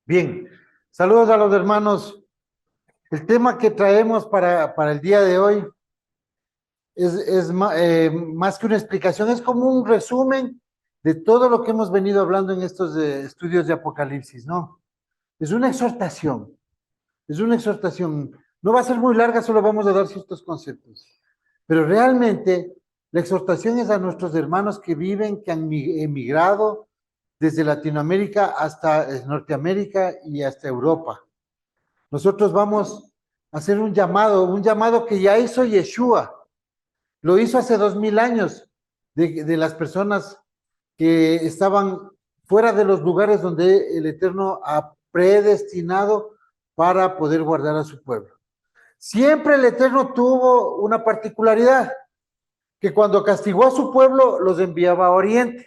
Bien, saludos a los hermanos. El tema que traemos para el día de hoy es más que una explicación, es como un resumen de todo lo que hemos venido hablando en estos estudios de Apocalipsis, ¿no? Es una exhortación, es una exhortación. No va a ser muy larga, solo vamos a dar ciertos conceptos. Pero realmente la exhortación es a nuestros hermanos que viven, que han emigrado desde Latinoamérica hasta Norteamérica y hasta Europa. Nosotros vamos a hacer un llamado que ya hizo Yeshua, lo hizo hace 2000 años, de las personas que estaban fuera de los lugares donde el Eterno ha predestinado para poder guardar a su pueblo. Siempre el Eterno tuvo una particularidad, que cuando castigó a su pueblo, los enviaba a Oriente.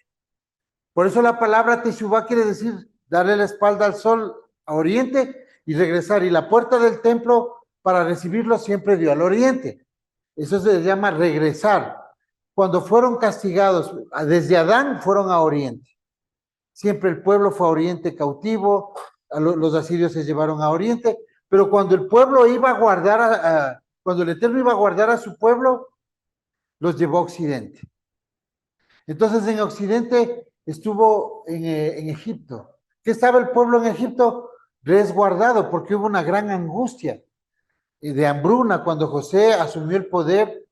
Por eso la palabra Teshuvah quiere decir darle la espalda al sol a Oriente y regresar. Y la puerta del templo para recibirlo siempre dio al Oriente. Eso se llama regresar. Cuando fueron castigados, desde Adán fueron a Oriente. Siempre el pueblo fue a Oriente cautivo, los asirios se llevaron a Oriente, pero cuando el pueblo iba a guardar, cuando el Eterno iba a guardar a su pueblo, los llevó a Occidente. Entonces en Occidente estuvo en Egipto. ¿Qué estaba el pueblo en Egipto? Resguardado, porque hubo una gran angustia de hambruna cuando José asumió el poder,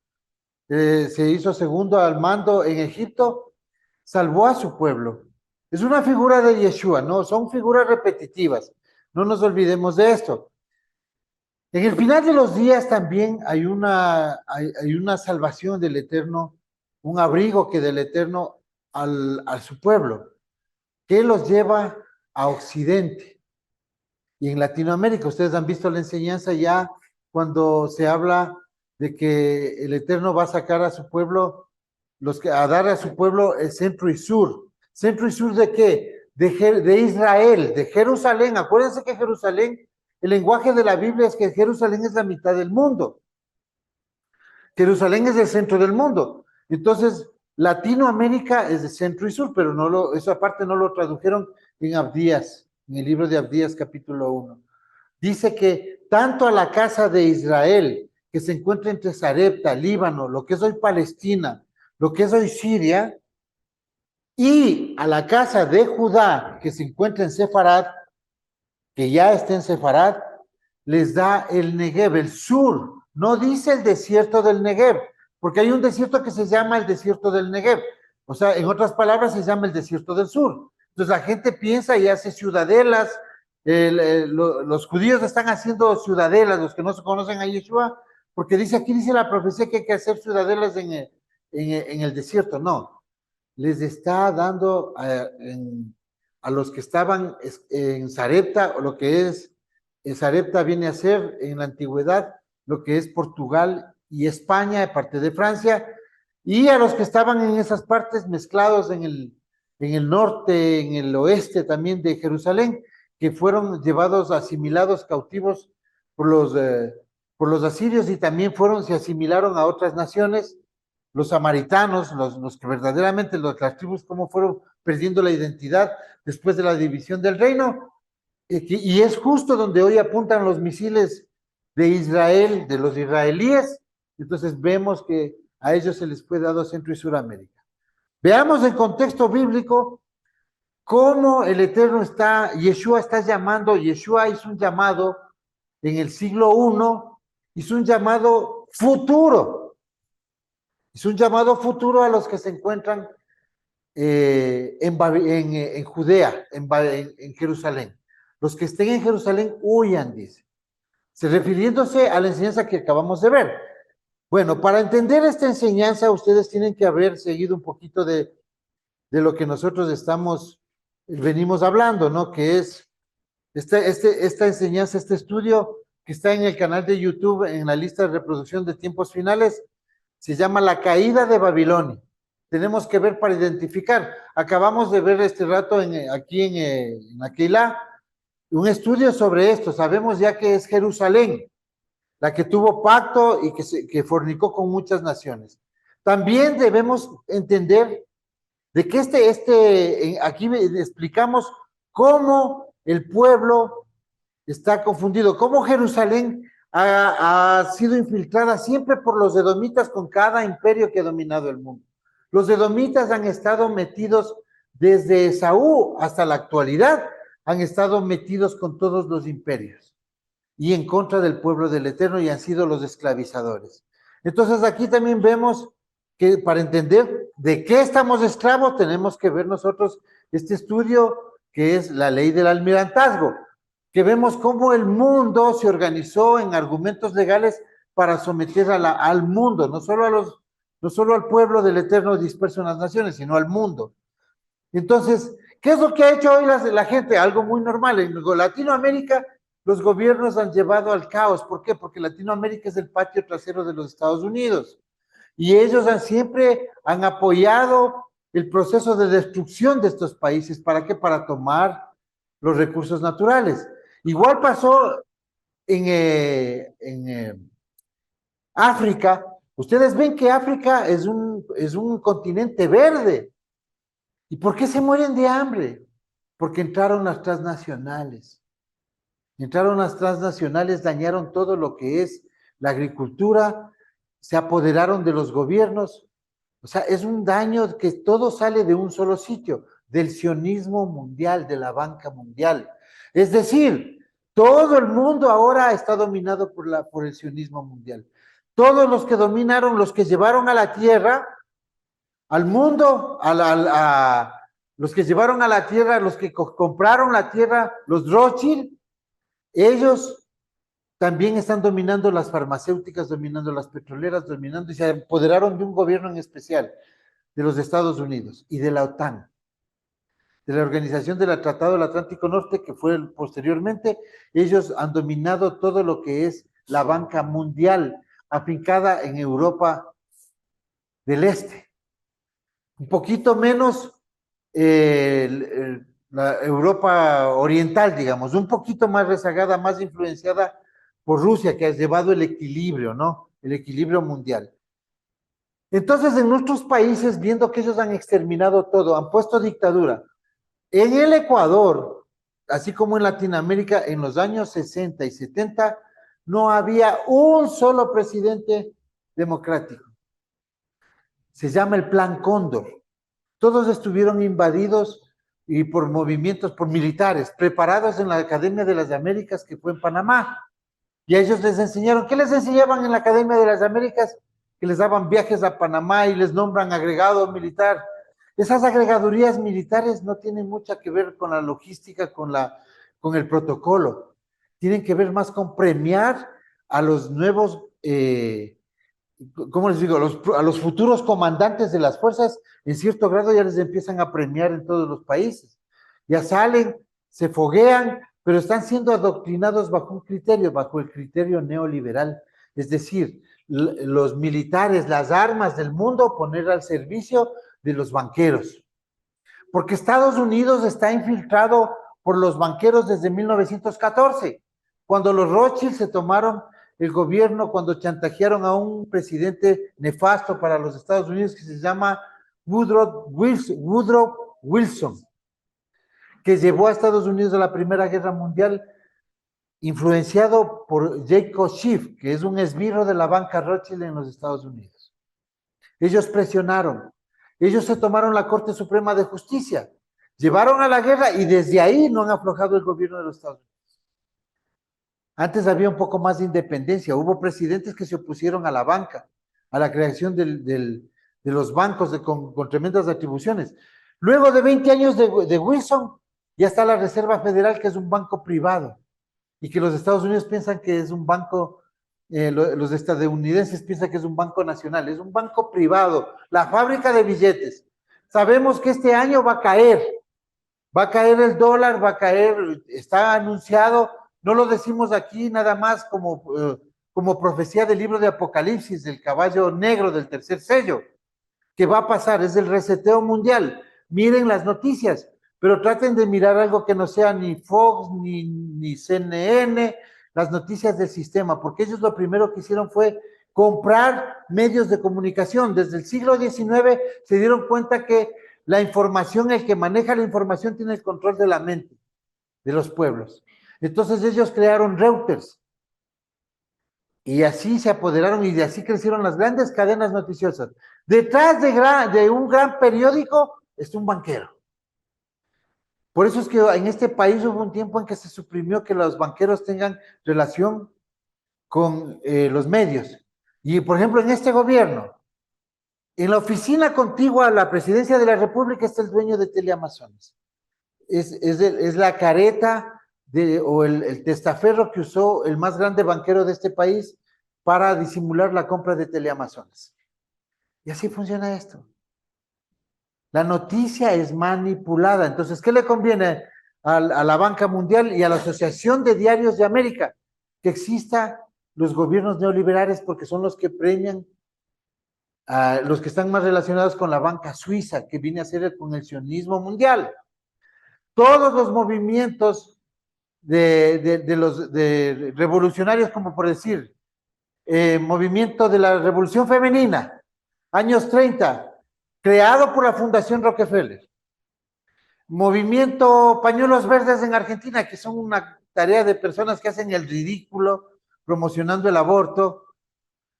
se hizo segundo al mando en Egipto, salvó a su pueblo. Es una figura de Yeshua, ¿no? Son figuras repetitivas. No nos olvidemos de esto. En el final de los días también hay una salvación del Eterno, un abrigo que del Eterno a su pueblo, que los lleva a Occidente. Y en Latinoamérica, ustedes han visto la enseñanza ya cuando se habla de que el Eterno va a sacar a su pueblo, a dar a su pueblo el centro y sur. ¿Centro y sur de qué? De Israel, de Jerusalén. Acuérdense que Jerusalén, el lenguaje de la Biblia es que Jerusalén es la mitad del mundo. Jerusalén es el centro del mundo. Entonces, Latinoamérica es de centro y sur, pero eso aparte no lo tradujeron en Abdías, en el libro de Abdías capítulo 1. Dice que tanto a la casa de Israel, que se encuentra entre Sarepta, Líbano, lo que es hoy Palestina, lo que es hoy Siria, y a la casa de Judá, que se encuentra en Sefarad, que ya está en Sefarad, les da el Negev, el sur. No dice el desierto del Negev, porque hay un desierto que se llama el desierto del Negev. O sea, en otras palabras, se llama el desierto del sur. Entonces la gente piensa y hace ciudadelas. Los judíos están haciendo ciudadelas, los que no se conocen a Yeshua, porque aquí dice la profecía que hay que hacer ciudadelas en el desierto. No, les está dando a los que estaban en Sarepta, o lo que es, Sarepta viene a ser en la antigüedad lo que es Portugal y España, parte de Francia, y a los que estaban en esas partes mezclados en el norte, en el oeste también de Jerusalén, que fueron llevados, asimilados, cautivos por los asirios y también se asimilaron a otras naciones, los samaritanos, los que verdaderamente, las tribus, cómo fueron perdiendo la identidad después de la división del reino, y es justo donde hoy apuntan los misiles de Israel, de los israelíes. Entonces vemos que a ellos se les fue dado Centro y Suramérica. Veamos en contexto bíblico cómo el Eterno Yeshua está llamando. Yeshua hizo un llamado en el siglo I, hizo un llamado futuro. Hizo un llamado futuro a los que se encuentran en Judea, en Jerusalén. Los que estén en Jerusalén huyan, dice. Refiriéndose a la enseñanza que acabamos de ver. Bueno, para entender esta enseñanza, ustedes tienen que haber seguido un poquito de lo que nosotros venimos hablando, ¿no? Que es esta enseñanza, este estudio que está en el canal de YouTube, en la lista de reproducción de tiempos finales, se llama La caída de Babilonia. Tenemos que ver para identificar. Acabamos de ver este rato aquí en Aquila un estudio sobre esto. Sabemos ya que es Jerusalén, la que tuvo pacto y que fornicó con muchas naciones. También debemos entender de que aquí explicamos cómo el pueblo está confundido. ¿Cómo Jerusalén ha sido infiltrada siempre por los edomitas con cada imperio que ha dominado el mundo? Los edomitas han estado metidos desde Esaú hasta la actualidad, han estado metidos con todos los imperios y en contra del pueblo del Eterno y han sido los esclavizadores. Entonces aquí también vemos que para entender de qué estamos esclavos tenemos que ver nosotros este estudio que es la ley del almirantazgo, que vemos cómo el mundo se organizó en argumentos legales para someter al mundo, no solo al pueblo del Eterno disperso en las naciones, sino al mundo. Entonces, ¿qué es lo que ha hecho hoy la gente? Algo muy normal. En Latinoamérica, los gobiernos han llevado al caos. ¿Por qué? Porque Latinoamérica es el patio trasero de los Estados Unidos. Y ellos siempre han apoyado el proceso de destrucción de estos países. ¿Para qué? Para tomar los recursos naturales. Igual pasó en África. Ustedes ven que África es un continente verde. ¿Y por qué se mueren de hambre? Porque entraron las transnacionales. Entraron las transnacionales, dañaron todo lo que es la agricultura, se apoderaron de los gobiernos. O sea, es un daño que todo sale de un solo sitio, del sionismo mundial, de la banca mundial. Es decir, todo el mundo ahora está dominado por el sionismo mundial. Todos los que dominaron, los que llevaron a la tierra, al mundo, los que llevaron a la tierra, los que compraron la tierra, los Rothschild, ellos también están dominando las farmacéuticas, dominando las petroleras, dominando y se apoderaron de un gobierno en especial, de los Estados Unidos y de la OTAN, de la Organización del Tratado del Atlántico Norte, que fue posteriormente. Ellos han dominado todo lo que es la banca mundial, afincada en Europa del Este. Un poquito menos la Europa oriental, digamos, un poquito más rezagada, más influenciada por Rusia, que ha llevado el equilibrio, ¿no? El equilibrio mundial. Entonces, en nuestros países, viendo que ellos han exterminado todo, han puesto dictadura. En el Ecuador, así como en Latinoamérica, en los años 60 y 70, no había un solo presidente democrático. Se llama el Plan Cóndor. Todos estuvieron invadidos y por movimientos, por militares, preparados en la Academia de las Américas, que fue en Panamá. Y a ellos les enseñaron, ¿qué les enseñaban en la Academia de las Américas? Que les daban viajes a Panamá y les nombran agregado militar. Esas agregadurías militares no tienen mucho que ver con la logística, con el protocolo. Tienen que ver más con premiar a los nuevos ¿cómo les digo? A los futuros comandantes de las fuerzas, en cierto grado ya les empiezan a premiar en todos los países. Ya salen, se foguean, pero están siendo adoctrinados bajo un criterio, bajo el criterio neoliberal. Es decir, los militares, las armas del mundo, poner al servicio de los banqueros. Porque Estados Unidos está infiltrado por los banqueros desde 1914, cuando los Rothschild se tomaron el gobierno, cuando chantajearon a un presidente nefasto para los Estados Unidos que se llama Woodrow Wilson, que llevó a Estados Unidos a la Primera Guerra Mundial, influenciado por Jacob Schiff, que es un esbirro de la banca Rothschild en los Estados Unidos. Ellos presionaron, ellos se tomaron la Corte Suprema de Justicia, llevaron a la guerra y desde ahí no han aflojado el gobierno de los Estados Unidos. Antes había un poco más de independencia, hubo presidentes que se opusieron a la banca, a la creación de los bancos con tremendas atribuciones. Luego de 20 años de Wilson, ya está la Reserva Federal, que es un banco privado, y que los Estados Unidos piensan que es un banco, los estadounidenses piensan que es un banco nacional, es un banco privado, la fábrica de billetes. Sabemos que este año va a caer el dólar, va a caer, está anunciado. No lo decimos aquí nada más como profecía del libro de Apocalipsis, del caballo negro del tercer sello. ¿Qué va a pasar? Es el reseteo mundial. Miren las noticias, pero traten de mirar algo que no sea ni Fox, ni CNN, las noticias del sistema, porque ellos lo primero que hicieron fue comprar medios de comunicación. Desde el siglo XIX se dieron cuenta que la información, el que maneja la información tiene el control de la mente. de los pueblos. Entonces ellos crearon Reuters y así se apoderaron y de así crecieron las grandes cadenas noticiosas. Detrás de un gran periódico está un banquero. Por eso es que en este país hubo un tiempo en que se suprimió que los banqueros tengan relación con los medios. Y por ejemplo, en este gobierno, en la oficina contigua a la presidencia de la República está el dueño de Teleamazonas. Es la careta o el testaferro que usó el más grande banquero de este país para disimular la compra de Teleamazonas. Y así funciona esto. La noticia es manipulada. Entonces, ¿qué le conviene a la banca mundial y a la Asociación de Diarios de América? Que exista los gobiernos neoliberales porque son los que premian a los que están más relacionados con la banca suiza, que viene a ser con el sionismo mundial. Todos los movimientos de revolucionarios, como por decir, movimiento de la Revolución Femenina, años 30, creado por la Fundación Rockefeller. Movimiento Pañuelos Verdes en Argentina, que son una tarea de personas que hacen el ridículo promocionando el aborto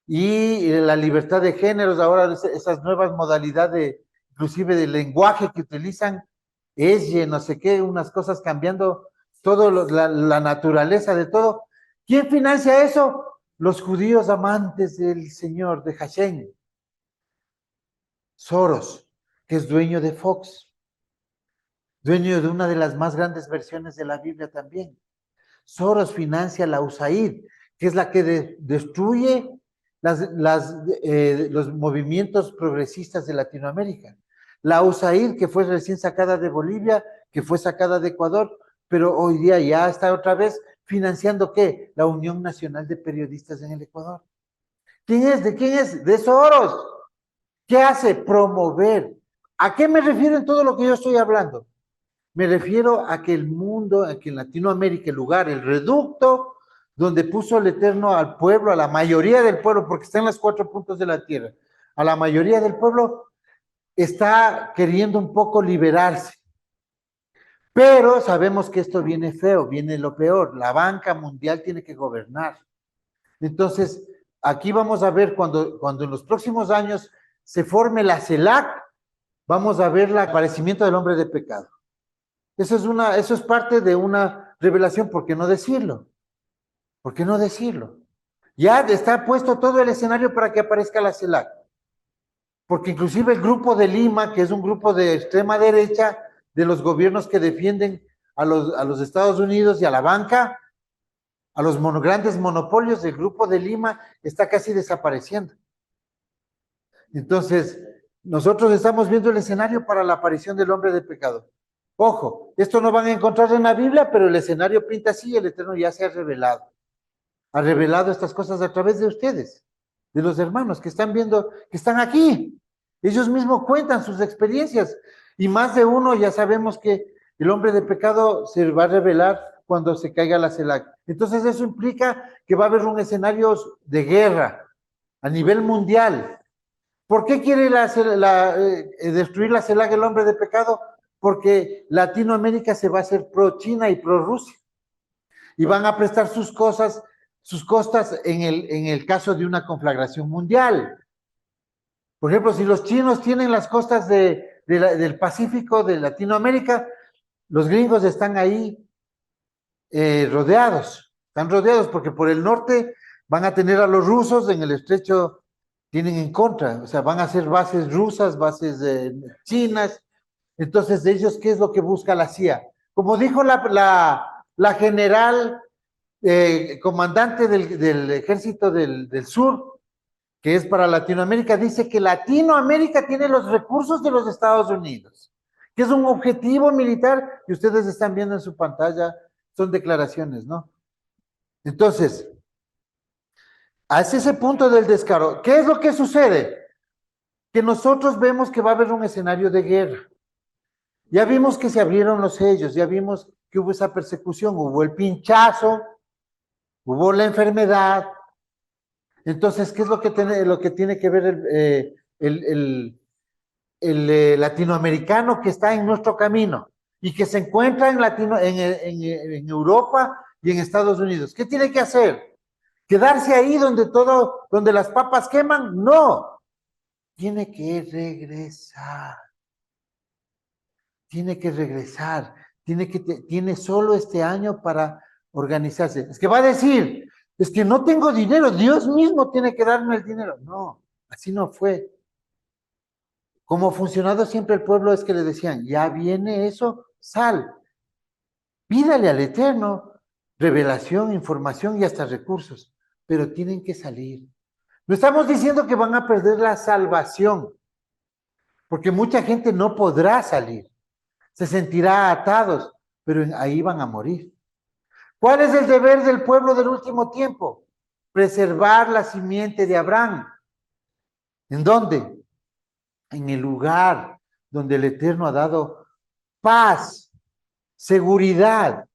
y la libertad de géneros, ahora esas nuevas modalidades, inclusive de lenguaje que utilizan, no sé qué, unas cosas cambiando todo la naturaleza de todo. ¿Quién financia eso? Los judíos amantes del Señor, de Hashem. Soros, que es dueño de Fox, dueño de una de las más grandes versiones de la Biblia también. Soros financia la USAID, que es la que destruye los movimientos progresistas de Latinoamérica. La USAID, que fue recién sacada de Bolivia, que fue sacada de Ecuador, pero hoy día ya está otra vez financiando, ¿qué? La Unión Nacional de Periodistas en el Ecuador. ¿Quién es? ¿De quién es? De Soros. ¿Qué hace? Promover. ¿A qué me refiero en todo lo que yo estoy hablando? Me refiero a que el mundo, a que en Latinoamérica, el lugar, el reducto donde puso el Eterno al pueblo, a la mayoría del pueblo, porque está en los 4 puntos de la tierra, a la mayoría del pueblo está queriendo un poco liberarse. Pero sabemos que esto viene feo, viene lo peor. La banca mundial tiene que gobernar. Entonces, aquí vamos a ver cuando en los próximos años se forme la CELAC, vamos a ver el aparecimiento del hombre de pecado. Eso es parte de una revelación, ¿por qué no decirlo? ¿Por qué no decirlo? Ya está puesto todo el escenario para que aparezca la CELAC. Porque inclusive el grupo de Lima, que es un grupo de extrema derecha, de los gobiernos que defienden a los Estados Unidos y a la banca, a los grandes monopolios del grupo de Lima, está casi desapareciendo. Entonces, nosotros estamos viendo el escenario para la aparición del hombre de pecado. Ojo, esto no van a encontrar en la Biblia, pero el escenario pinta así, el Eterno ya se ha revelado. Ha revelado estas cosas a través de ustedes, de los hermanos que están viendo, que están aquí. Ellos mismos cuentan sus experiencias y más de uno ya sabemos que el hombre de pecado se va a revelar cuando se caiga la CELAC. Entonces eso implica que va a haber un escenario de guerra a nivel mundial. ¿Por qué quiere destruir la CELAC el hombre de pecado? Porque Latinoamérica se va a hacer pro China y pro Rusia y van a prestar sus costas en el caso de una conflagración mundial. Por ejemplo, si los chinos tienen las costas del Pacífico, de Latinoamérica, los gringos están ahí rodeados, están rodeados porque por el norte van a tener a los rusos en el estrecho, tienen en contra, o sea, van a ser bases rusas, bases chinas. Entonces, de ellos, ¿qué es lo que busca la CIA? Como dijo la general comandante del ejército del sur, que es para Latinoamérica, dice que Latinoamérica tiene los recursos de los Estados Unidos, que es un objetivo militar que ustedes están viendo en su pantalla, son declaraciones, ¿no? Entonces, hacia ese punto del descaro, ¿qué es lo que sucede? Que nosotros vemos que va a haber un escenario de guerra. Ya vimos que se abrieron los sellos, ya vimos que hubo esa persecución, hubo el pinchazo, hubo la enfermedad. Entonces, ¿qué es lo que tiene que ver el latinoamericano que está en nuestro camino? y que se encuentra en Europa y en Estados Unidos. ¿Qué tiene que hacer? ¿Quedarse ahí donde las papas queman? No. Tiene que regresar. Tiene que regresar. Tiene solo este año para organizarse. Es que va a decir, es que no tengo dinero, Dios mismo tiene que darme el dinero. No, así no fue. Como funcionado siempre el pueblo es que le decían, ya viene eso, sal, pídale al Eterno revelación, información y hasta recursos, pero tienen que salir. No estamos diciendo que van a perder la salvación, porque mucha gente no podrá salir, se sentirá atados, pero ahí van a morir. ¿Cuál es el deber del pueblo del último tiempo? Preservar la simiente de Abraham. ¿En dónde? En el lugar donde el Eterno ha dado paz, seguridad,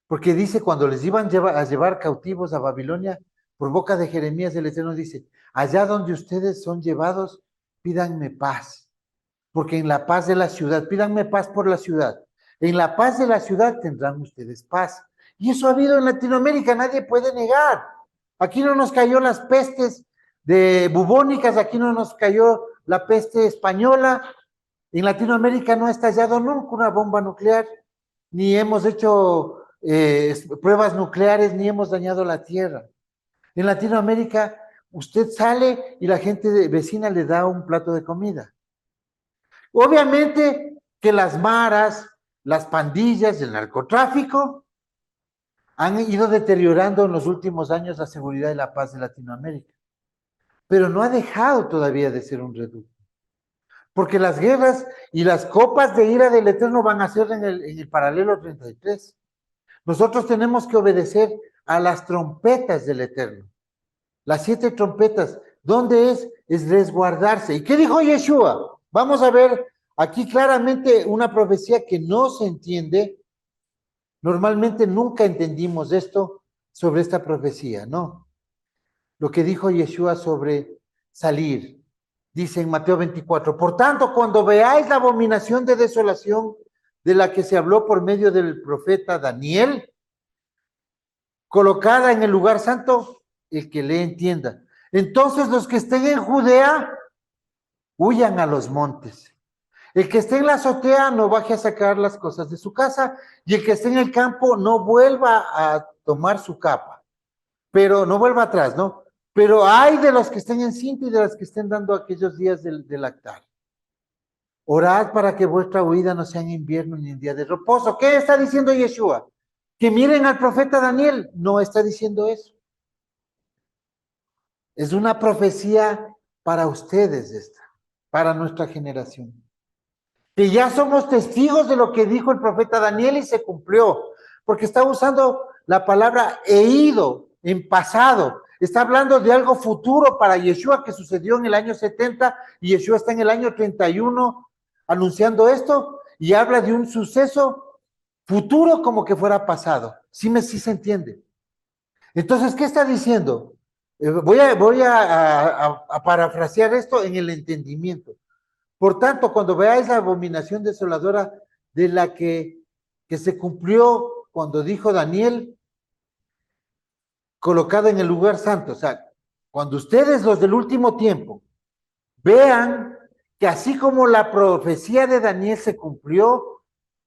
porque dice cuando les iban a llevar cautivos a Babilonia, por boca de Jeremías el Eterno dice, allá donde ustedes son llevados, pídanme paz, porque en la paz de la ciudad, pídanme paz por la ciudad, en la paz de la ciudad tendrán ustedes paz. Y eso ha habido en Latinoamérica, nadie puede negar. Aquí no nos cayó las pestes de bubónicas, aquí no nos cayó la peste española, en Latinoamérica no ha estallado nunca una bomba nuclear, ni hemos hecho pruebas nucleares, ni hemos dañado la tierra. En Latinoamérica, usted sale y la gente vecina le da un plato de comida. Obviamente que las maras, las pandillas y el narcotráfico han ido deteriorando en los últimos años la seguridad y la paz de Latinoamérica, pero no ha dejado todavía de ser un reducto. Porque las guerras y las copas de ira del Eterno van a ser en el paralelo 33. Nosotros tenemos que obedecer a las trompetas del Eterno. Las 7 trompetas. ¿Dónde es? Es resguardarse. ¿Y qué dijo Yeshua? Vamos a ver aquí claramente una profecía que no se entiende. Normalmente nunca entendimos esto sobre esta profecía, ¿no? Lo que dijo Yeshua sobre salir. Dice en Mateo 24, por tanto, cuando veáis la abominación de desolación de la que se habló por medio del profeta Daniel, colocada en el lugar santo, el que le entienda. Entonces los que estén en Judea, huyan a los montes. El que esté en la azotea no baje a sacar las cosas de su casa, y el que esté en el campo no vuelva a tomar su capa, pero no vuelva atrás, ¿no? Pero hay de los que estén en cinta y de los que estén dando aquellos días del actar. Orad para que vuestra huida no sea en invierno ni en día de reposo. ¿Qué está diciendo Yeshua? Que miren al profeta Daniel. No está diciendo eso. Es una profecía para ustedes esta, para nuestra generación. Que ya somos testigos de lo que dijo el profeta Daniel y se cumplió. Porque está usando la palabra he ido en pasado. Está hablando de algo futuro para Yeshua que sucedió en el año 70 y Yeshua está en el año 31 anunciando esto y habla de un suceso futuro como que fuera pasado. Sí se entiende. Entonces, ¿qué está diciendo? Voy a parafrasear esto en el entendimiento. Por tanto, cuando veáis la abominación desoladora de la que se cumplió cuando dijo Daniel, colocada en el lugar santo, o sea, cuando ustedes, los del último tiempo, vean que así como la profecía de Daniel se cumplió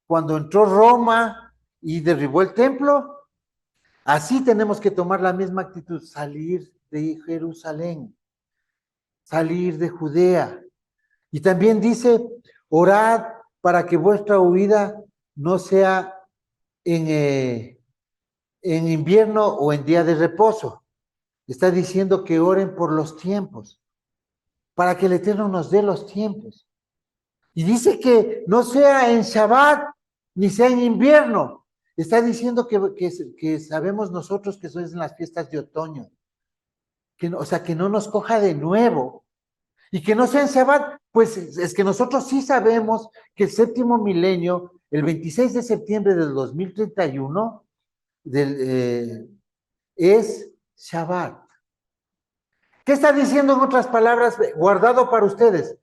cuando entró Roma y derribó el templo, así tenemos que tomar la misma actitud, salir de Jerusalén, salir de Judea. Y también dice, orad para que vuestra huida no sea en invierno o en día de reposo. Está diciendo que oren por los tiempos, para que el Eterno nos dé los tiempos. Y dice que no sea en Shabbat, ni sea en invierno. Está diciendo que sabemos nosotros que son en las fiestas de otoño. O sea, que no nos coja de nuevo. Y que no sea en Shabbat, pues es que nosotros sí sabemos que el séptimo milenio, el 26 de septiembre del 2031, es Shabbat. ¿Qué está diciendo en otras palabras? Guardado para ustedes.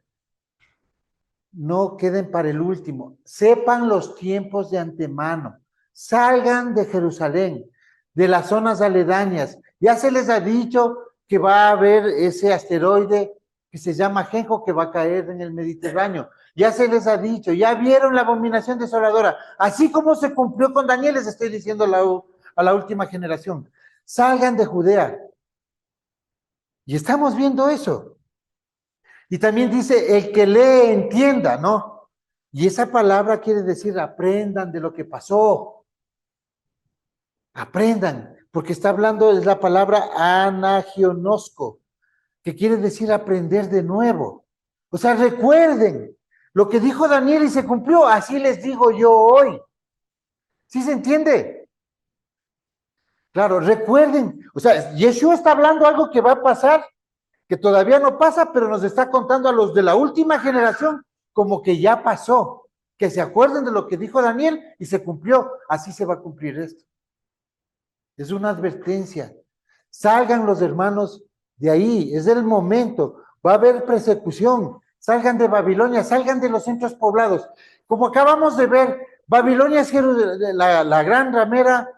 no queden para el último. Sepan los tiempos de antemano. Salgan de Jerusalén, de las zonas aledañas. Ya se les ha dicho que va a haber ese asteroide que se llama Genjo que va a caer en el Mediterráneo. Ya se les ha dicho, ya vieron la abominación desoladora. Así como se cumplió con Daniel, les estoy diciendo a la última generación. Salgan de Judea. Y estamos viendo eso. Y también dice, el que lee entienda, ¿no? Y esa palabra quiere decir, aprendan de lo que pasó. Aprendan, porque está hablando, es la palabra anagionosco, que quiere decir aprender de nuevo. O sea, recuerden lo que dijo Daniel y se cumplió, así les digo yo hoy. ¿Sí se entiende? Claro, recuerden, o sea, Yeshua está hablando algo que va a pasar, que todavía no pasa, pero nos está contando a los de la última generación como que ya pasó, que se acuerden de lo que dijo Daniel y se cumplió, así se va a cumplir esto. Es una advertencia. Salgan los hermanos de ahí, es el momento, va a haber persecución, salgan de Babilonia, salgan de los centros poblados. Como acabamos de ver, Babilonia es la gran ramera,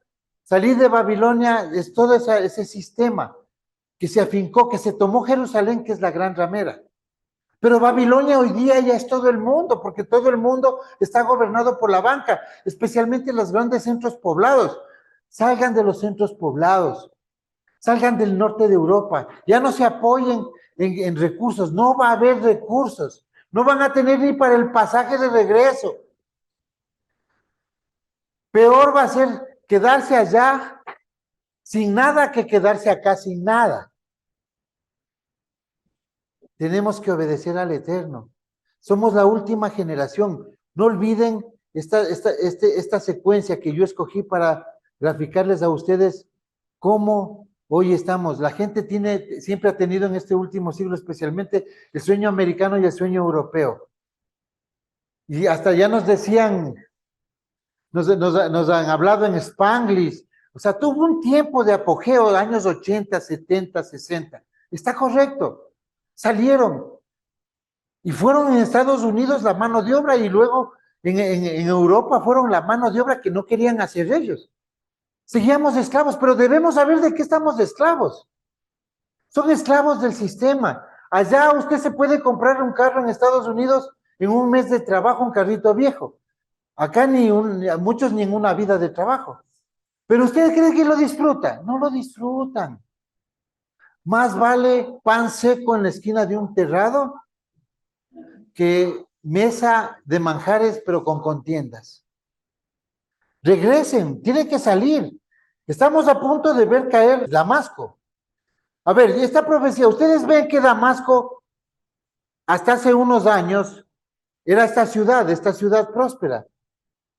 salir de Babilonia es todo ese sistema que se afincó, que se tomó Jerusalén, que es la gran ramera. Pero Babilonia hoy día ya es todo el mundo, porque todo el mundo está gobernado por la banca, especialmente los grandes centros poblados. Salgan de los centros poblados, salgan del norte de Europa, ya no se apoyen en recursos, no va a haber recursos, no van a tener ni para el pasaje de regreso. Peor va a ser quedarse allá sin nada que quedarse acá sin nada. Tenemos que obedecer al Eterno. Somos la última generación. No olviden esta secuencia que yo escogí para graficarles a ustedes cómo hoy estamos. La gente siempre ha tenido en este último siglo especialmente el sueño americano y el sueño europeo. Y hasta ya nos decían, nos han hablado en Spanglish. O sea, tuvo un tiempo de apogeo, años 80, 70, 60. Está correcto. Salieron, y fueron en Estados Unidos la mano de obra y luego en Europa fueron la mano de obra que no querían hacer ellos. Seguíamos esclavos, pero debemos saber de qué estamos esclavos. Son esclavos del sistema. Allá usted se puede comprar un carro en Estados Unidos en un mes de trabajo, un carrito viejo. Acá muchos ni en una vida de trabajo. Pero ustedes creen que lo disfrutan. No lo disfrutan. Más vale pan seco en la esquina de un terrado que mesa de manjares, pero con contiendas. Regresen, tienen que salir. Estamos a punto de ver caer Damasco. A ver, esta profecía, ustedes ven que Damasco, hasta hace unos años, era esta ciudad próspera,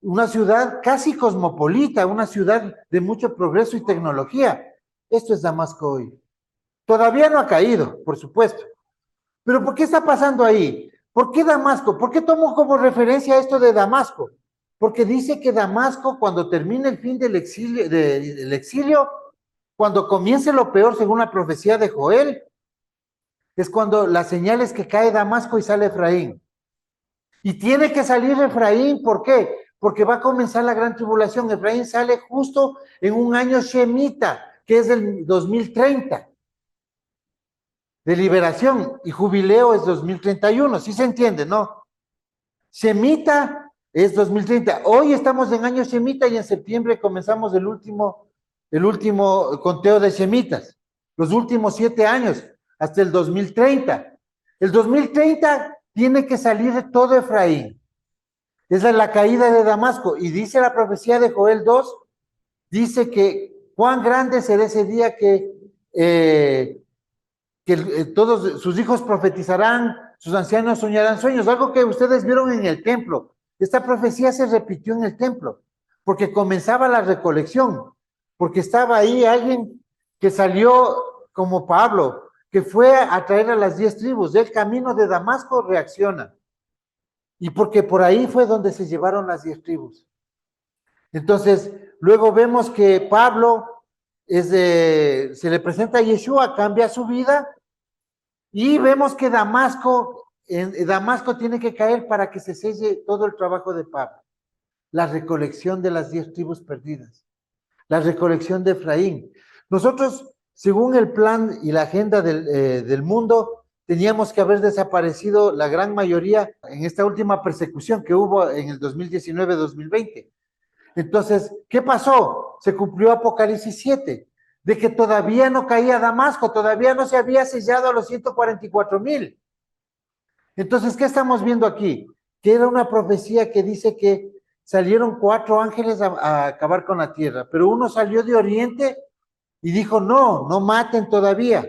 una ciudad casi cosmopolita, una ciudad de mucho progreso y tecnología. Esto es Damasco hoy. Todavía no ha caído, por supuesto. Pero ¿por qué está pasando ahí? ¿Por qué Damasco? ¿Por qué tomo como referencia esto de Damasco? Porque dice que Damasco, cuando termine el fin del exilio, cuando comience lo peor, según la profecía de Joel, es cuando la señal es que cae Damasco y sale Efraín. Y tiene que salir Efraín, ¿por qué? Porque va a comenzar la gran tribulación. Efraín sale justo en un año shemita, que es el 2030. De liberación, y jubileo es 2031, ¿sí se entiende, no? Semita es 2030. Hoy estamos en año semita y en septiembre comenzamos el último conteo de semitas. Los últimos 7 años, hasta el 2030. El 2030 tiene que salir todo Efraín. Esa es la caída de Damasco. Y dice la profecía de Joel 2, dice que cuán grande será ese día que todos sus hijos profetizarán, sus ancianos soñarán sueños, algo que ustedes vieron en el templo. Esta profecía se repitió en el templo, porque comenzaba la recolección, porque estaba ahí alguien que salió como Pablo, que fue a traer a las 10 tribus, del camino de Damasco reacciona, y porque por ahí fue donde se llevaron las 10 tribus. Entonces, luego vemos que Pablo se le presenta a Yeshua, cambia su vida, y vemos que Damasco Damasco tiene que caer para que se selle todo el trabajo de Pablo. La recolección de las 10 tribus perdidas, la recolección de Efraín. Nosotros, según el plan y la agenda del mundo, teníamos que haber desaparecido la gran mayoría en esta última persecución que hubo en el 2019-2020. Entonces, ¿qué pasó? Se cumplió Apocalipsis 7, de que todavía no caía Damasco, todavía no se había sellado a los 144,000. Entonces, ¿qué estamos viendo aquí? Que era una profecía que dice que salieron 4 ángeles a acabar con la tierra, pero uno salió de oriente y dijo, no, no maten todavía,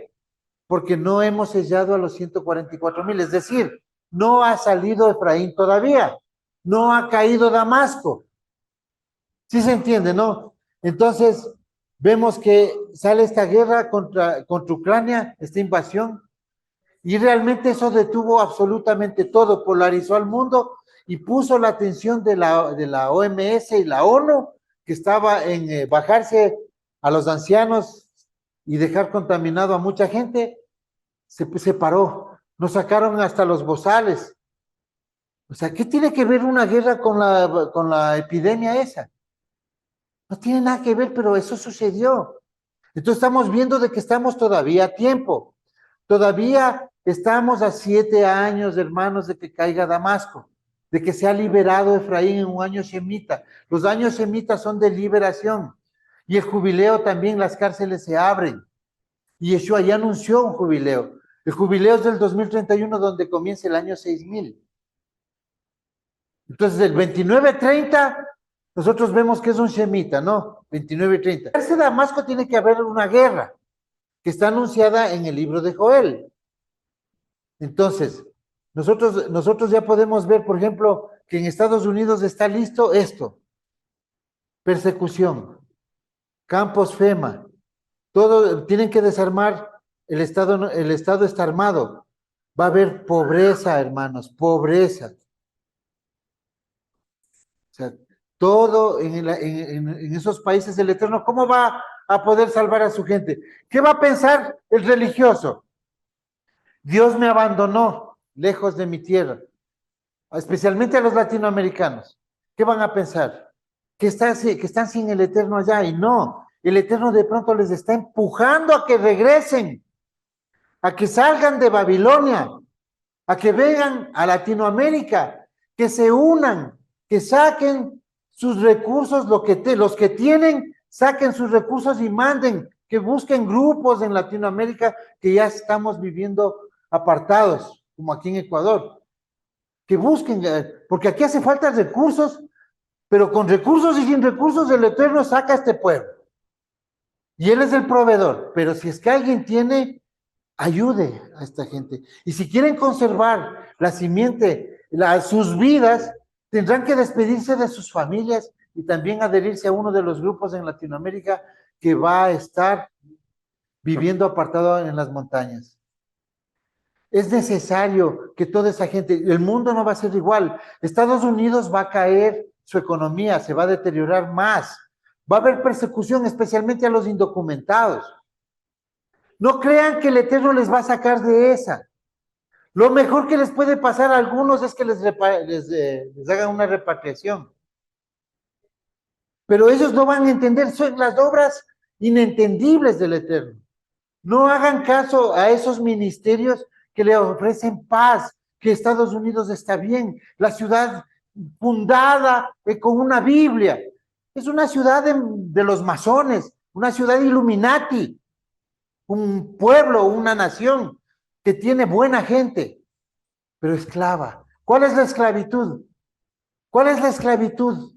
porque no hemos sellado a los 144,000, es decir, no ha salido Efraín todavía, no ha caído Damasco. ¿Sí se entiende, no? Entonces, vemos que sale esta guerra contra Ucrania, esta invasión, y realmente eso detuvo absolutamente todo, polarizó al mundo y puso la atención de la OMS y la ONU, que estaba en bajarse a los ancianos y dejar contaminado a mucha gente, se paró. Nos sacaron hasta los bozales. O sea, ¿qué tiene que ver una guerra con la epidemia esa? No tiene nada que ver, pero eso sucedió. Entonces estamos viendo de que estamos todavía a tiempo. Todavía estamos a 7 años, hermanos, de que caiga Damasco, de que sea liberado Efraín en un año semita. Los años semitas son de liberación. Y el jubileo también, las cárceles se abren. Y Yeshua ya anunció un jubileo. El jubileo es del 2031, donde comienza el año 6000. Entonces, el 29-30, nosotros vemos que es un shemita, ¿no? 29-30. Ese Damasco tiene que haber una guerra, que está anunciada en el libro de Joel. Entonces, nosotros ya podemos ver, por ejemplo, que en Estados Unidos está listo esto: persecución, campos FEMA, todo, tienen que desarmar, el Estado está armado, va a haber pobreza, hermanos, pobreza. O sea, todo en esos países del Eterno, ¿cómo va a poder salvar a su gente? ¿Qué va a pensar el religioso? Dios me abandonó lejos de mi tierra, especialmente a los latinoamericanos. ¿Qué van a pensar? Que están sin el Eterno allá, y no, el Eterno de pronto les está empujando a que regresen, a que salgan de Babilonia, a que vengan a Latinoamérica, que se unan, que saquen sus recursos, los que tienen, saquen sus recursos y manden, que busquen grupos en Latinoamérica que ya estamos viviendo apartados, como aquí en Ecuador, que busquen, porque aquí hace falta recursos, pero con recursos y sin recursos el Eterno saca a este pueblo. Y Él es el proveedor, pero si es que alguien tiene, ayude a esta gente. Y si quieren conservar la simiente, sus vidas, tendrán que despedirse de sus familias y también adherirse a uno de los grupos en Latinoamérica que va a estar viviendo apartado en las montañas. Es necesario que toda esa gente, el mundo no va a ser igual. Estados Unidos va a caer, su economía se va a deteriorar más. Va a haber persecución, especialmente a los indocumentados. No crean que el Eterno les va a sacar de esa. Lo mejor que les puede pasar a algunos es que les hagan una repatriación. Pero ellos no van a entender, son las obras inentendibles del Eterno. No hagan caso a esos ministerios que le ofrecen paz, que Estados Unidos está bien, la ciudad fundada con una Biblia. Es una ciudad de los masones, una ciudad Illuminati, un pueblo, una nación que tiene buena gente, pero esclava. ¿Cuál es la esclavitud? ¿Cuál es la esclavitud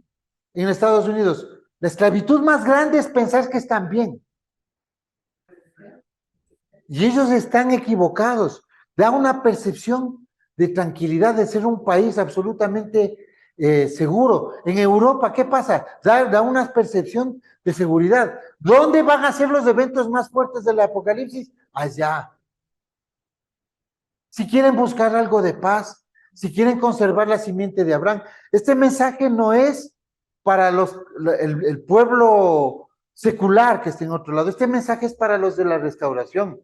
en Estados Unidos? La esclavitud más grande es pensar que están bien. Y ellos están equivocados. Da una percepción de tranquilidad, de ser un país absolutamente seguro. En Europa, ¿qué pasa? Da una percepción de seguridad. ¿Dónde van a ser los eventos más fuertes del Apocalipsis? Allá. Si quieren buscar algo de paz, si quieren conservar la simiente de Abraham, este mensaje no es para el pueblo secular que está en otro lado. Este mensaje es para los de la restauración,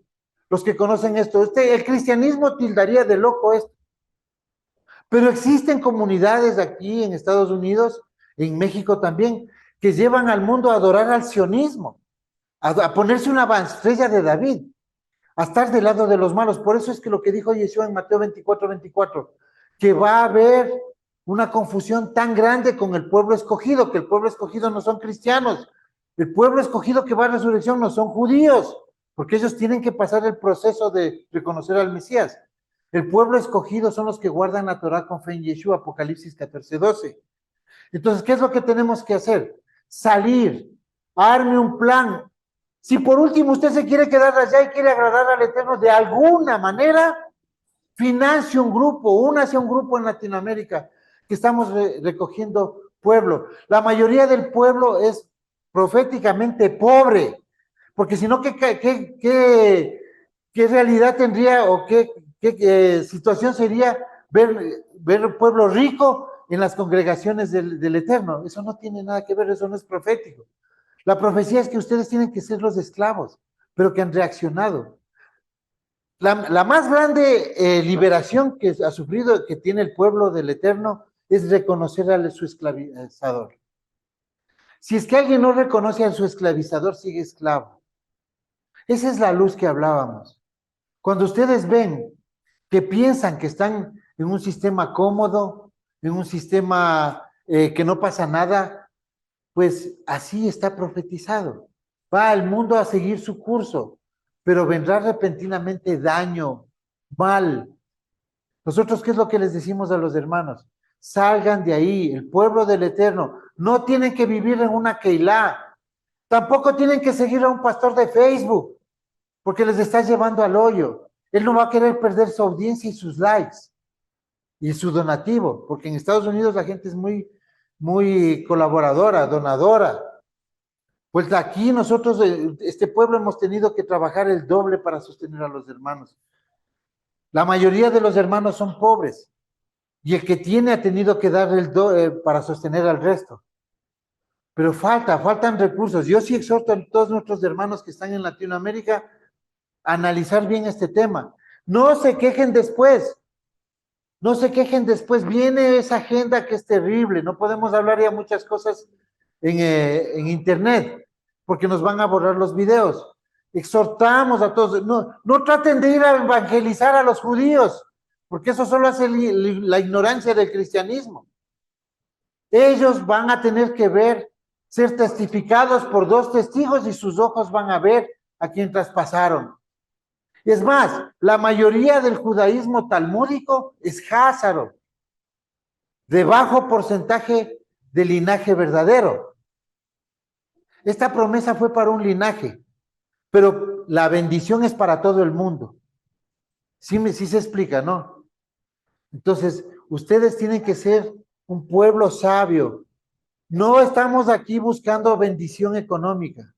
los que conocen esto. El cristianismo tildaría de loco esto. Pero existen comunidades aquí en Estados Unidos, en México también, que llevan al mundo a adorar al sionismo, a ponerse una estrella de David, a estar del lado de los malos. Por eso es que lo que dijo Yeshua en Mateo 24, que va a haber una confusión tan grande con el pueblo escogido, que el pueblo escogido no son cristianos, el pueblo escogido que va a resurrección no son judíos, porque ellos tienen que pasar el proceso de reconocer al Mesías. El pueblo escogido son los que guardan la Torah con fe en Yeshua, Apocalipsis 14:12. Entonces, ¿qué es lo que tenemos que hacer? Salir, arme un plan. Si por último usted se quiere quedar allá y quiere agradar al Eterno de alguna manera, financie un grupo, únase a un grupo en Latinoamérica, que estamos recogiendo pueblo. La mayoría del pueblo es proféticamente pobre, porque si no, ¿qué realidad tendría o qué situación sería ver un pueblo rico en las congregaciones del Eterno? Eso no tiene nada que ver, eso no es profético. La profecía es que ustedes tienen que ser los esclavos, pero que han reaccionado. La más grande liberación que ha sufrido, que tiene el pueblo del Eterno, es reconocer a su esclavizador. Si es que alguien no reconoce a su esclavizador, sigue esclavo. Esa es la luz que hablábamos. Cuando ustedes ven que piensan que están en un sistema cómodo, en un sistema que no pasa nada, pues así está profetizado. Va el mundo a seguir su curso, pero vendrá repentinamente daño, mal. Nosotros, ¿qué es lo que les decimos a los hermanos? Salgan de ahí, el pueblo del Eterno. No tienen que vivir en una Keilah. Tampoco tienen que seguir a un pastor de Facebook, porque les está llevando al hoyo. Él no va a querer perder su audiencia y sus likes y su donativo, porque en Estados Unidos la gente es muy colaboradora, donadora. Pues aquí nosotros, este pueblo, hemos tenido que trabajar el doble para sostener a los hermanos. La mayoría de los hermanos son pobres y el que tiene ha tenido que dar el doble para sostener al resto. Pero faltan recursos. Yo sí exhorto a todos nuestros hermanos que están en Latinoamérica a analizar bien este tema. No se quejen después. No se quejen después. Viene esa agenda que es terrible. No podemos hablar ya muchas cosas en internet porque nos van a borrar los videos. Exhortamos a todos. No traten de ir a evangelizar a los judíos, porque eso solo hace la ignorancia del cristianismo. Ellos van a tener que ser testificados por 2 testigos y sus ojos van a ver a quien traspasaron. Es más, la mayoría del judaísmo talmúdico es házaro, de bajo porcentaje de linaje verdadero. Esta promesa fue para un linaje, pero la bendición es para todo el mundo. Sí se explica, ¿no? Entonces, ustedes tienen que ser un pueblo sabio. No estamos aquí buscando bendición económica.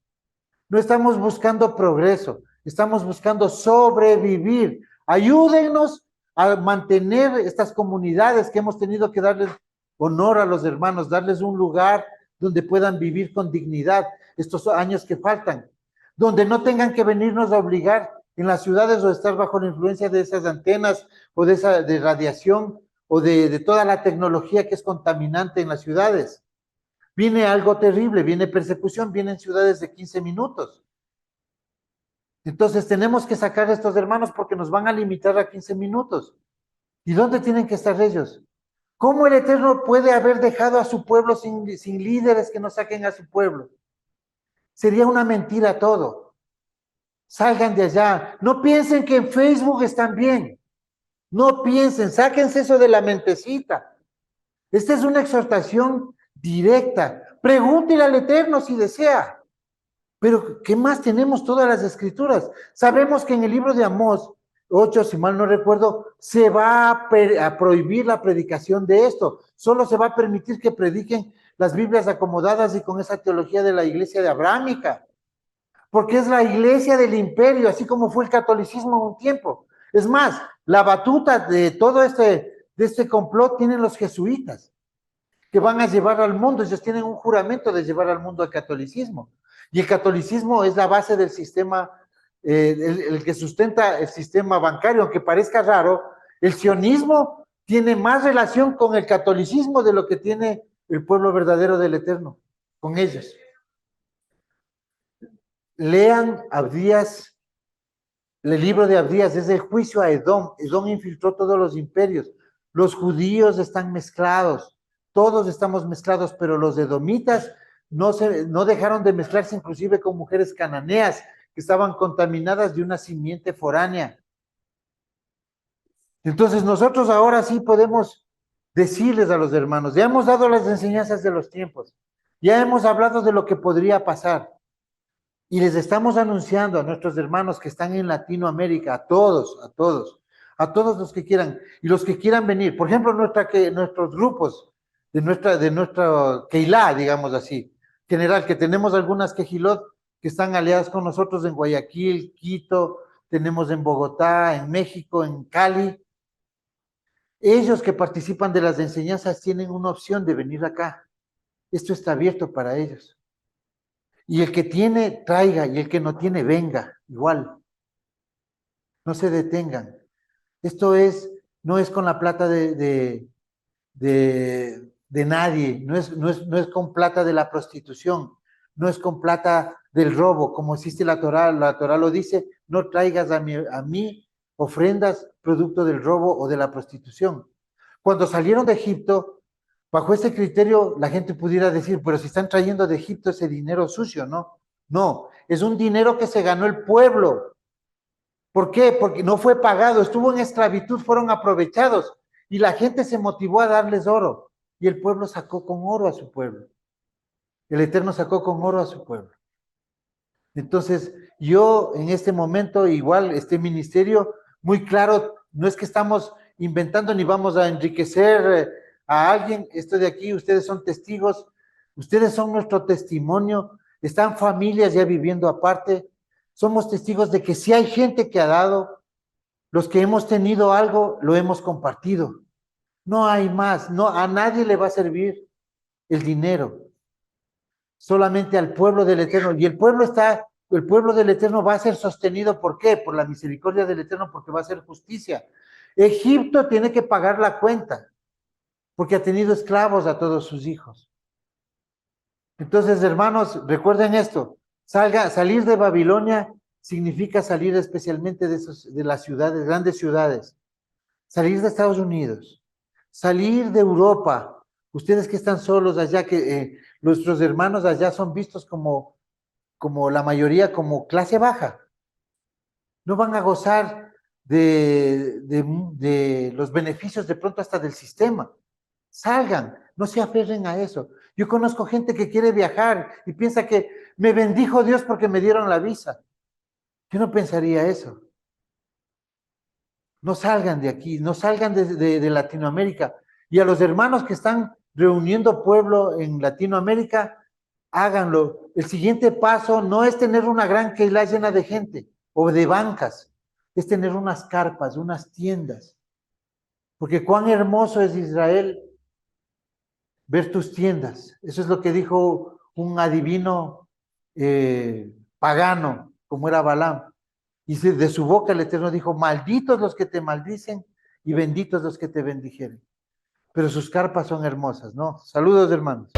No estamos buscando progreso. Estamos buscando sobrevivir. Ayúdennos a mantener estas comunidades que hemos tenido que darles honor a los hermanos, darles un lugar donde puedan vivir con dignidad estos años que faltan, donde no tengan que venirnos a obligar en las ciudades o estar bajo la influencia de esas antenas o de radiación o de toda la tecnología que es contaminante en las ciudades. Viene algo terrible, viene persecución, vienen ciudades de 15 minutos. Entonces tenemos que sacar a estos hermanos porque nos van a limitar a 15 minutos. ¿Y dónde tienen que estar ellos? ¿Cómo el Eterno puede haber dejado a su pueblo sin líderes que no saquen a su pueblo? Sería una mentira todo. Salgan de allá. No piensen que en Facebook están bien. No piensen, sáquense eso de la mentecita. Esta es una exhortación directa. Pregúntele al Eterno si desea. Pero, ¿qué más tenemos? Todas las escrituras. Sabemos que en el libro de Amós 8, si mal no recuerdo, se va a prohibir la predicación de esto. Solo se va a permitir que prediquen las Biblias acomodadas y con esa teología de la iglesia de Abrámica. Porque es la iglesia del imperio, así como fue el catolicismo un tiempo. Es más, la batuta de todo de este complot tienen los jesuitas, que van a llevar al mundo. Ellos tienen un juramento de llevar al mundo al catolicismo. Y el catolicismo es la base del sistema, el que sustenta el sistema bancario, aunque parezca raro. El sionismo tiene más relación con el catolicismo de lo que tiene el pueblo verdadero del Eterno, con ellos. Lean Abdías, el libro de Abdías, es el juicio a Edom. Edom infiltró todos los imperios. Los judíos están mezclados, todos estamos mezclados, pero los edomitas no dejaron de mezclarse inclusive con mujeres cananeas que estaban contaminadas de una simiente foránea. Entonces nosotros ahora sí podemos decirles a los hermanos, ya hemos dado las enseñanzas de los tiempos, ya hemos hablado de lo que podría pasar y les estamos anunciando a nuestros hermanos que están en Latinoamérica, a todos los que quieran y los que quieran venir. Por ejemplo, nuestros grupos de nuestra Keilah, digamos así, general, que tenemos algunas Kejilot que están aliadas con nosotros en Guayaquil, Quito, tenemos en Bogotá, en México, en Cali. Ellos que participan de las enseñanzas tienen una opción de venir acá. Esto está abierto para ellos. Y el que tiene, traiga, y el que no tiene, venga, igual. No se detengan. Esto no es con la plata de nadie, no es con plata de la prostitución, no es con plata del robo, como existe la Torá lo dice, no traigas a mí ofrendas producto del robo o de la prostitución. Cuando salieron de Egipto, bajo ese criterio, la gente pudiera decir, pero si están trayendo de Egipto ese dinero sucio, ¿no? No, es un dinero que se ganó el pueblo. ¿Por qué? Porque no fue pagado, estuvo en esclavitud, fueron aprovechados y la gente se motivó a darles oro y el pueblo sacó con oro a su pueblo. El Eterno sacó con oro a su pueblo. Entonces, yo en este momento, igual, este ministerio, muy claro, no es que estamos inventando ni vamos a enriquecer a alguien, esto de aquí, ustedes son testigos, ustedes son nuestro testimonio, están familias ya viviendo aparte, somos testigos de que si hay gente que ha dado, los que hemos tenido algo, lo hemos compartido. No hay más, no, a nadie le va a servir el dinero, solamente al pueblo del Eterno. Y el pueblo del Eterno va a ser sostenido, ¿por qué? Por la misericordia del Eterno, porque va a ser justicia. Egipto tiene que pagar la cuenta, porque ha tenido esclavos a todos sus hijos. Entonces, hermanos, recuerden esto, salir de Babilonia significa salir especialmente de las ciudades, grandes ciudades, salir de Estados Unidos, salir de Europa. Ustedes que están solos allá, que nuestros hermanos allá son vistos como la mayoría, como clase baja. No van a gozar de los beneficios de pronto hasta del sistema. Salgan, no se aferren a eso. Yo conozco gente que quiere viajar y piensa que me bendijo Dios porque me dieron la visa. Yo no pensaría eso. No salgan de aquí, no salgan de Latinoamérica. Y a los hermanos que están reuniendo pueblo en Latinoamérica, háganlo. El siguiente paso no es tener una gran Keilah llena de gente o de bancas, es tener unas carpas, unas tiendas. Porque cuán hermoso es Israel ver tus tiendas. Eso es lo que dijo un adivino pagano, como era Balaam. Y de su boca el Eterno dijo, malditos los que te maldicen y benditos los que te bendijeren. Pero sus carpas son hermosas, ¿no? Saludos, hermanos.